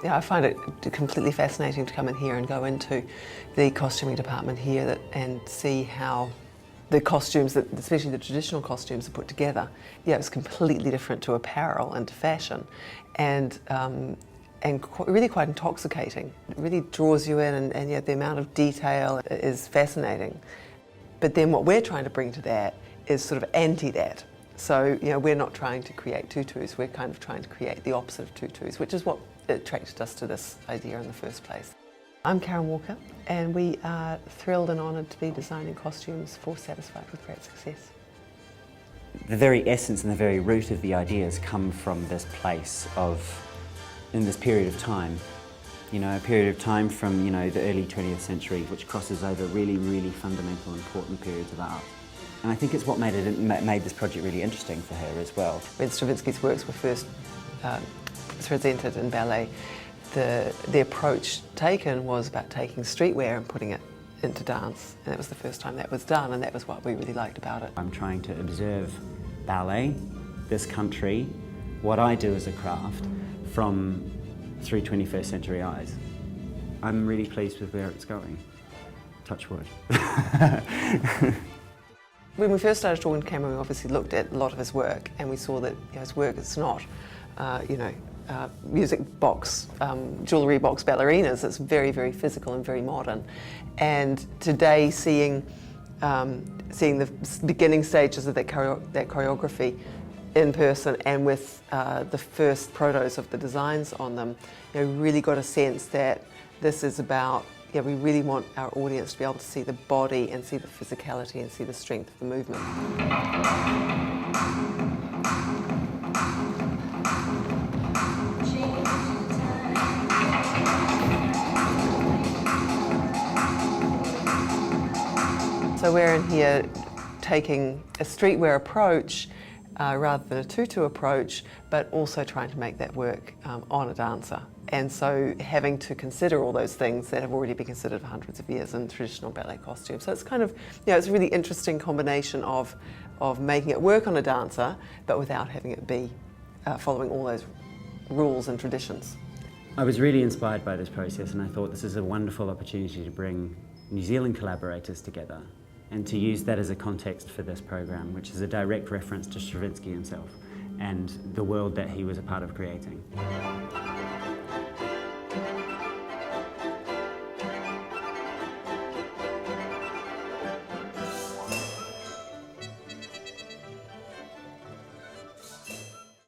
Yeah, I find it completely fascinating to come in here and go into the costuming department here and see how the costumes, especially the traditional costumes, are put together. Yeah, it's completely different to apparel and to fashion, and really quite intoxicating. It really draws you in, and yet the amount of detail is fascinating. But then what we're trying to bring to that is sort of anti that. So, you know, we're not trying to create tutus, we're kind of trying to create the opposite of tutus, which is what attracted us to this idea in the first place. I'm Karen Walker, and we are thrilled and honoured to be designing costumes for Satisfied with Great Success. The very essence and the very root of the ideas come from this place of, in this period of time, you know, a period of time from, you know, the early 20th century, which crosses over really, really fundamental, important periods of art. And I think it's what made this project really interesting for her as well. When Stravinsky's works were first presented in ballet, the approach taken was about taking streetwear and putting it into dance. And that was the first time that was done, and that was what we really liked about it. I'm trying to observe ballet, this country, what I do as a craft, through 21st century eyes. I'm really pleased with where it's going. Touch wood. When we first started talking to Cameron, we obviously looked at a lot of his work, and we saw that, you know, his work is not, music box, jewellery box ballerinas. It's very, very physical and very modern. And today, seeing the beginning stages of that choreography in person and with the first protos of the designs on them, you know, really got a sense that this is about, yeah, we really want our audience to be able to see the body and see the physicality and see the strength of the movement. So we're in here taking a streetwear approach rather than a tutu approach, but also trying to make that work on a dancer. And so having to consider all those things that have already been considered for hundreds of years in traditional ballet costumes. So it's kind of, you know, it's a really interesting combination of making it work on a dancer, but without having it be following all those rules and traditions. I was really inspired by this process, and I thought this is a wonderful opportunity to bring New Zealand collaborators together and to use that as a context for this program, which is a direct reference to Stravinsky himself and the world that he was a part of creating.